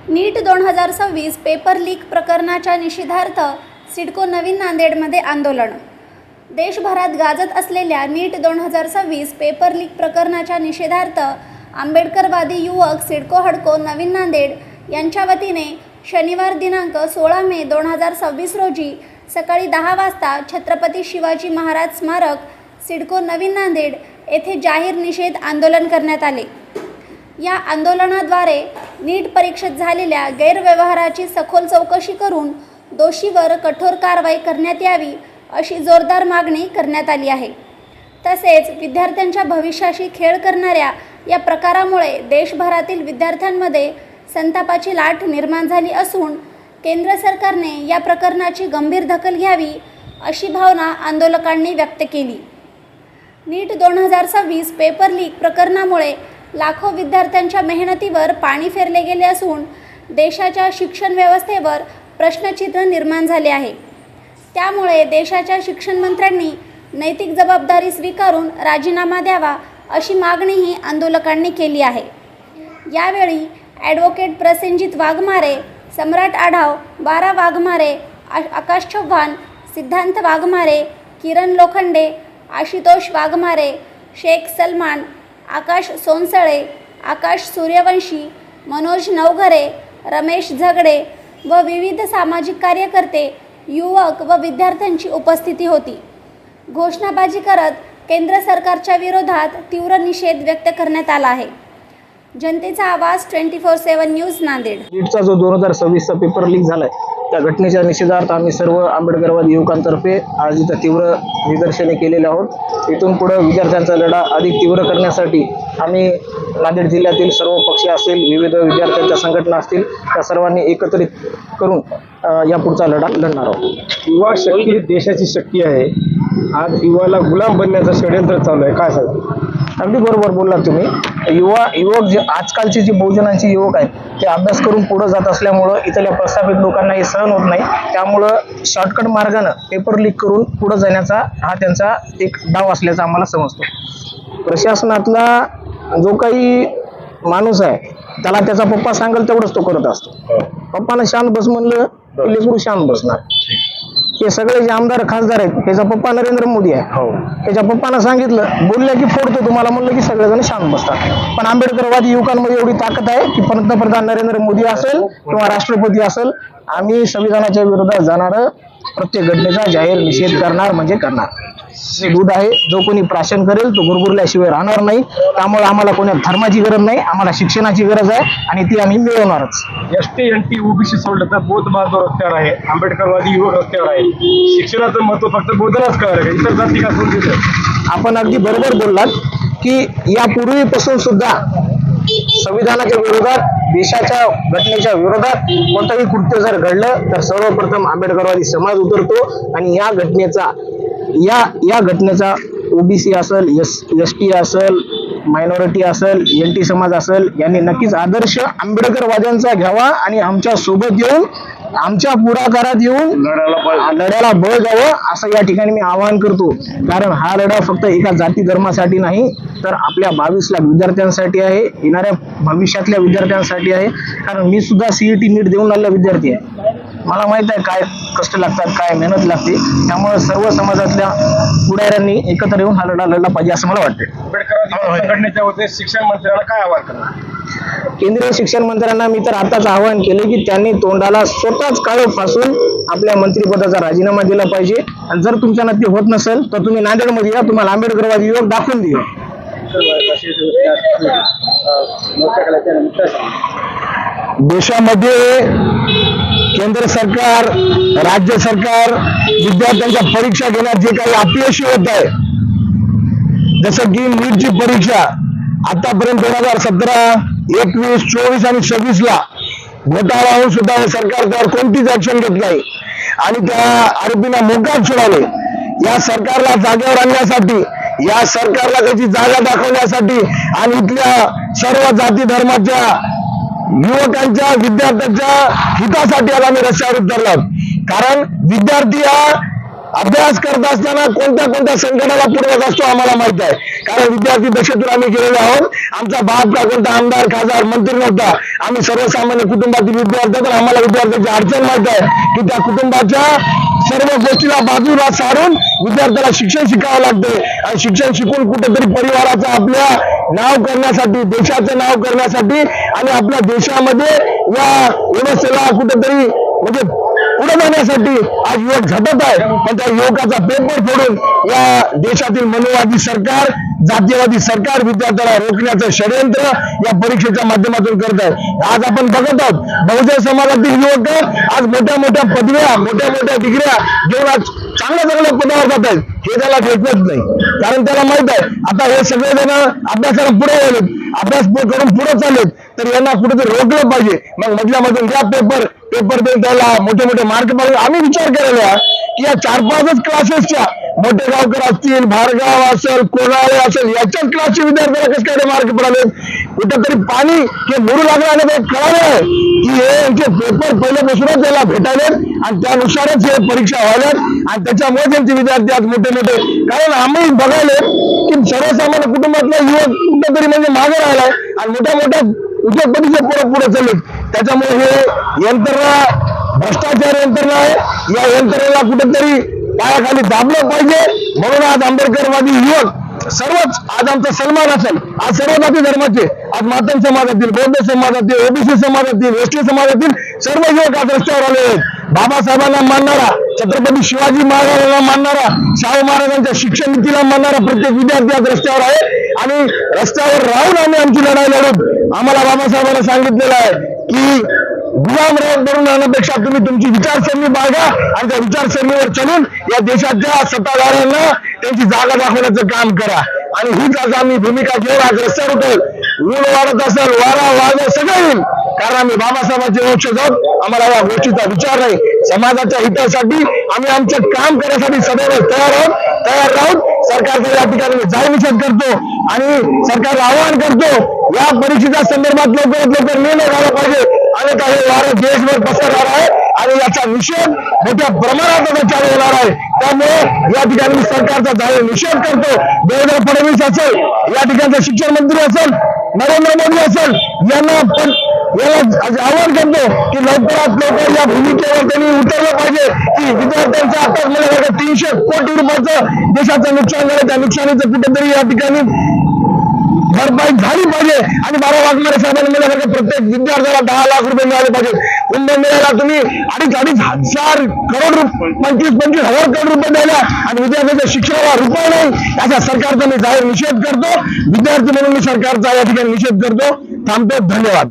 नीट 2026 paper leak प्रकरणाच्या निषेधार्थ सिडको नवीन नांदेडमध्ये आंदोलन। देशभरात गाजत असलेल्या नीट 2026 पेपर लीक प्रकरणाच्या निषेधार्थ आंबेडकरवादी युवक सिडको हडको नवीन नांदेड यांच्या वतीने शनिवार दिनांक 16 मे 2026 रोजी सकाळी 10 वाजता छत्रपती शिवाजी महाराज स्मारक सिडको नवीन नांदेड येथे जाहीर निषेध आंदोलन करण्यात आले। या आंदोलनाद्वारे नीट परीक्षेत झालेल्या गैरव्यवहाराची सखोल चौकशी करून दोषीवर कठोर कारवाई करण्यात यावी अशी जोरदार मागणी करण्यात आली आहे। तसेच विद्यार्थ्यांच्या भविष्याशी खेळ करणाऱ्या या प्रकारामुळे देशभरातील विद्यार्थ्यांमध्ये संतापाची लाट निर्माण झाली असून केंद्र सरकारने या प्रकरणाची गंभीर दखल घ्यावी अशी भावना आंदोलकांनी व्यक्त केली। नीट 2026 पेपर लीक प्रकरणामुळे लाखो विद्यार्थ्यांच्या मेहनतीवर पाणी फेरले गेले असून देशाच्या शिक्षण व्यवस्थेवर प्रश्नचिन्ह निर्माण झाले आहे। त्यामुळे देशाच्या शिक्षण मंत्र्यांनी नैतिक जबाबदारी स्वीकारून राजीनामा द्यावा अशी मागणीही आंदोलकांनी केली आहे। यावेळी ॲडव्होकेट प्रसेनजित वाघमारे, सम्राट आढाव, बारा वाघमारे, आकाश चव्हाण, सिद्धांत वाघमारे, किरण लोखंडे, आशुतोष वाघमारे, शेख सलमान, आकाश सोनसळे, आकाश सूर्यवंशी, मनोज नवघरे, रमेश झगडे व विविध सामाजिक कार्यकर्ते, युवक व विद्यार्थ्यांची उपस्थिती होती। घोषणाबाजी करत केंद्र सरकारच्या विरोधात तीव्र निषेध व्यक्त करण्यात आला आहे। जनतेचा आवाज 24/7 न्यूज नांदेड। नीटचा जो 2026चा पेपर लीक झालाय त्या घटनेच्या निषेधार्थ आम्ही सर्व आंबेडकरवादी युवकांतर्फे आज इथं तीव्र निदर्शने केलेले आहोत। इथून पुढे विद्यार्थ्यांचा लढा अधिक तीव्र करण्यासाठी आम्ही नांदेड जिल्ह्यातील सर्व पक्ष असेल, विविध विद्यार्थ्यांच्या संघटना असतील, त्या सर्वांनी एकत्रित करून या पुढचा लढा लढणार आहोत। युवा शक्ती ही देशाची शक्ती आहे। आज युवाला गुलाम बनण्याचं षडयंत्र चालू आहे, काय सांगता? अगदी बरोबर बोललात तुम्ही। युवक जे आजकालचे जे बहुजनांचे युवक आहेत ते अभ्यास करून पुढे जात असल्यामुळं इथल्या प्रस्थापित लोकांना हे सहन होत नाही। त्यामुळं शॉर्टकट मार्गाने पेपर लीक करून पुढे जाण्याचा हा त्यांचा एक डाव असल्याचं आम्हाला समजतो। प्रशासनातला जो काही माणूस आहे त्याला त्याचा पप्पा सांगेल तेवढंच तो करत असतो। पप्पानं शांत बस म्हणलं की लेकरू शांत बसणार। हे सगळे जे आमदार खासदार आहेत त्याचा पप्पा नरेंद्र मोदी आहे। त्याच्या पप्पानं सांगितलं, बोलल्या की फोडतो तुम्हाला, म्हणलं की सगळेजण शांत बसतात। पण आंबेडकरवादी युवकांमध्ये एवढी ताकद आहे की पंतप्रधान नरेंद्र मोदी असेल किंवा राष्ट्रपती असेल, आम्ही संविधानाच्या विरोधात जाणार प्रत्येक घटनेचा जाहीर निषेध करणार म्हणजे करणार। हे दूध आहे, जो कोणी प्राशन करेल तो गुरगुरल्याशिवाय राहणार नाही। त्यामुळे आम्हाला कोणत्या धर्माची गरज नाही, आम्हाला शिक्षणाची गरज आहे आणि ती आम्ही मिळवणारच। एसटी एनटी ओबीसी सोडलं तर बौद्ध बांधव रस्त्यावर आहे, आंबेडकरवादी युवक रस्त्यावर आहे। शिक्षणाचं महत्व फक्त बौद्धालाच कळलं का, इतर जाती का सोडून दिलं? आपण अगदी बरोबर बोललात की यापूर्वीपासून सुद्धा संविधानाच्या विरोधात, देशाच्या घटनेच्या विरोधात कोणतंही कृत्य जर घडलं तर सर्वप्रथम आंबेडकरवादी समाज उतरतो आणि या घटनेचा ओबीसी असेल, एसटी असेल, मायनॉरिटी असेल, एनटी समाज असेल, यांनी नक्कीच आदर्श आंबेडकरवाद्यांचा घ्यावा आणि आमच्या सोबत येऊन, आमच्या पुढाकारात येऊन लढ्याला बळ द्यावं असं या ठिकाणी मी आवाहन करतो। कारण हा लढा फक्त एका जाती धर्मासाठी नाही तर आपल्या 22 लाख विद्यार्थ्यांसाठी आहे, येणाऱ्या भविष्यातल्या विद्यार्थ्यांसाठी आहे। कारण मी सुद्धा सीईटी नीट देऊन आलेला विद्यार्थी आहे, मला माहित आहे काय कष्ट लागतात, काय मेहनत लागते। त्यामुळे सर्व समाजातल्या पुढाऱ्यांनी एकत्र येऊन हा लढा लढला पाहिजे असं मला वाटतं। आंबेडकरवादी संघटनेच्या वतीने शिक्षण मंत्र्यांना काय आवाहन करणार? केंद्रीय शिक्षण मंत्र्यांना मी तर आताच आवाहन केले की त्यांनी तोंडाला स्वतःच काळं फासून आपल्या मंत्रिपदाचा राजीनामा दिला पाहिजे। आणि जर तुमच्यानं ते होत नसेल तर तुम्ही नांदेडमध्ये या, तुम्हाला आंबेडकरवादी युवक दाखवून देऊ। देशामध्ये केंद्र सरकार, राज्य सरकार विद्यार्थ्यांच्या परीक्षा घेण्यात जे काही अपयशी होत आहे, जसं की नीटची परीक्षा आतापर्यंत 2017, 21, 24 आणि 26 ला घोटाळा होऊन सुद्धा हे सरकार त्यावर कोणतीच ऍक्शन घेत नाही आणि त्या आरोपींना मोकाट सोडवले। या सरकारला जागेवर आणण्यासाठी, या सरकारला त्याची जागा दाखवण्यासाठी आणि इथल्या सर्व जाती धर्माच्या युवकांच्या, विद्यार्थ्यांच्या हितासाठी आज आम्ही रस्त्यावर उतरलो। कारण विद्यार्थी हा अभ्यास करत असताना कोणत्या कोणत्या संकटाला पुढवत असतो आम्हाला माहित आहे. कारण विद्यार्थी दशेतून आम्ही गेलेलो आहोत. आमचा बाप का कोणता आमदार खासदार मंत्री नव्हता. आम्ही सर्वसामान्य कुटुंबातील विद्यार्थी, तर आम्हाला विद्यार्थ्यांची अडचण माहित आहे की त्या कुटुंबाच्या सर्व गोष्टीला बाजूला सारून विद्यार्थ्याला शिक्षण शिकावं लागते. आणि शिक्षण शिकून कुठेतरी परिवाराचं आपल्या नाव करण्यासाठी, देशाचं नाव करण्यासाठी आणि आपल्या देशामध्ये या व्यवस्थेला कुठेतरी म्हणजे पुढे जाण्यासाठी आज युवक झटत आहे. पण त्या युवकाचा पेपर फोडून या देशातील मनोवादी सरकार, जातीयवादी सरकार विद्यार्थ्याला रोखण्याचं षडयंत्र या परीक्षेच्या माध्यमातून करत आहे. आज आपण बघत आहोत बहुजन समाजातील युवक आज मोठ्या मोठ्या पदव्या, मोठ्या मोठ्या डिग्र्या घेऊन आज चांगल्या पदावर जात आहेत. हे त्याला भेटत नाही. कारण त्याला माहित आहे आता हे सगळेजण अभ्यासाला पुढे गेलेत, अभ्यास करून पुढे चाललेत, तर यांना कुठेतरी रोखलं पाहिजे. मग मधल्यामधून घ्या पेपर देऊन त्याला मोठे मोठे मार्क पाहिजे. आम्ही विचार केलेला की या 4-5 क्लासेसच्या मोठे गावकर असतील, भारगाव असेल, कोणाळे असेल, याच्याच क्लासचे विद्यार्थ्यांना कसं काय मार्क पडाले. कुठेतरी पाणी हे मुरू लागलं आणि ते कळालं आहे की हे यांचे पेपर पहिल्यापासूनच त्याला भेटायले आणि त्यानुसारच हे परीक्षा व्हायला आणि त्याच्यामुळे त्यांचे विद्यार्थी आज मोठे मोठे. कारण आम्ही बघायले की सर्वसामान्य कुटुंबातला युवक कुठेतरी म्हणजे मागे राहिलाय आणि मोठ्या मोठ्या उद्योगपतीचे पुढे चालले. त्याच्यामुळे हे यंत्रणा भ्रष्टाचार यंत्रणा आहे. या यंत्रणेला कुठेतरी पायाखाली दाबलं पाहिजे. म्हणून आज आंबेडकरवादी युवक सर्वच, आज आमचा सन्मान असेल, आज सर्व जाती धर्माचे, आज मातंग समाजातील, बौद्ध समाजातील, ओबीसी समाजातील, एसटी समाजातील सर्व युवक आज रस्त्यावर आले आहेत. बाबासाहेबांना मानणारा, छत्रपती शिवाजी महाराजांना मानणारा, शाहू महाराजांच्या शिक्षण नीतीला मानणारा प्रत्येक विद्यार्थी आज रस्त्यावर आहे. आणि रस्त्यावर राहून आम्ही आमची लढाई लढून आम्हाला बाबासाहेबांना सांगितलेलं आहे की गुलाम बनून राहण्यापेक्षा तुम्ही तुमची विचारसरणी बाळगा आणि त्या विचारसरणीवर चलून या देशाच्या सत्ताधाऱ्यांना त्यांची जागा दाखवण्याचं काम करा. आणि हीच आज आम्ही भूमिका घेऊन आज रस्त्यावर होतो. ऊन वाढत असेल, वारा वादळ सगळं येईल, कारण आम्ही बाबासाहेबांचे वंशज आहोत. आम्हाला या गोष्टीचा विचार नाही. समाजाच्या हितासाठी आम्ही आमचं काम करण्यासाठी सदैव तयार राहून सरकारचा या ठिकाणी जाहीर निषेध करतो आणि सरकारला आवाहन करतो या परीक्षेच्या संदर्भात लवकरात लवकर निर्णय झाला पाहिजे. आणि काही वारं देशभर पसरणार आहे आणि याचा निषेध मोठ्या प्रमाणात चालू होणार आहे. त्यामुळे या ठिकाणी सरकारचा जाहीर निषेध करतो. देवेंद्र फडणवीस असेल, या ठिकाणचा शिक्षण मंत्री असेल, नरेंद्र मोदी असेल, यांना पण याला आवाहन करतो की लवकरात लवकर या भूमिकेवर त्यांनी उतरलं पाहिजे की विद्यार्थ्यांचं आताच मला 300 कोटी रुपयाचं देशाचं नुकसान झालं. त्या नुकसानीचं कुठेतरी या ठिकाणी भरपाई झाली पाहिजे. आणि बाबा वाघमारे साहेबांनी म्हणल्यासारखं प्रत्येक विद्यार्थ्याला 10 लाख रुपये मिळाले पाहिजे. कुंभमेळ्याला तुम्ही 2.5 करोड 25 हजार करोड रुपये द्यायला आणि विद्यार्थ्यांच्या शिक्षणाला रुपये नाही, याचा सरकारचा मी जाहीर निषेध करतो. विद्यार्थी म्हणून मी सरकारचा या ठिकाणी निषेध करतो. थांबतो. धन्यवाद.